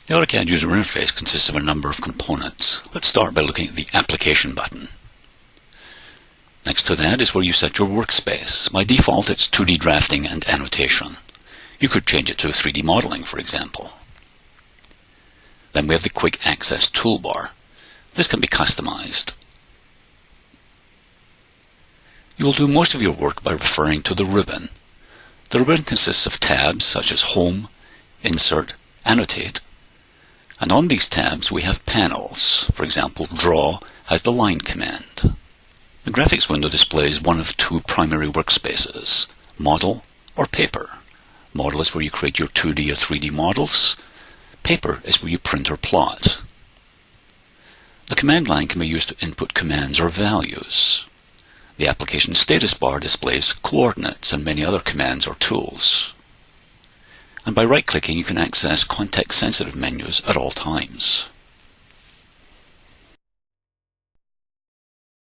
The AutoCAD user interface consists of a number of components. Let's start by looking at the Application button. Next to that is where you set your workspace. By default, it's 2D drafting and annotation. You could change it to 3D modeling, for example. Then we have the Quick Access toolbar. This can be customized. You will do most of your work by referring to the ribbon. The ribbon consists of tabs such as Home, Insert, Annotate, and on these tabs we have panels. For example, Draw has the line command. The graphics window displays one of two primary workspaces, Model or Paper. Model is where you create your 2D or 3D models. Paper is where you print or plot. The command line can be used to input commands or values. The application status bar displays coordinates and many other commands or tools. And by right-clicking, you can access context-sensitive menus at all times.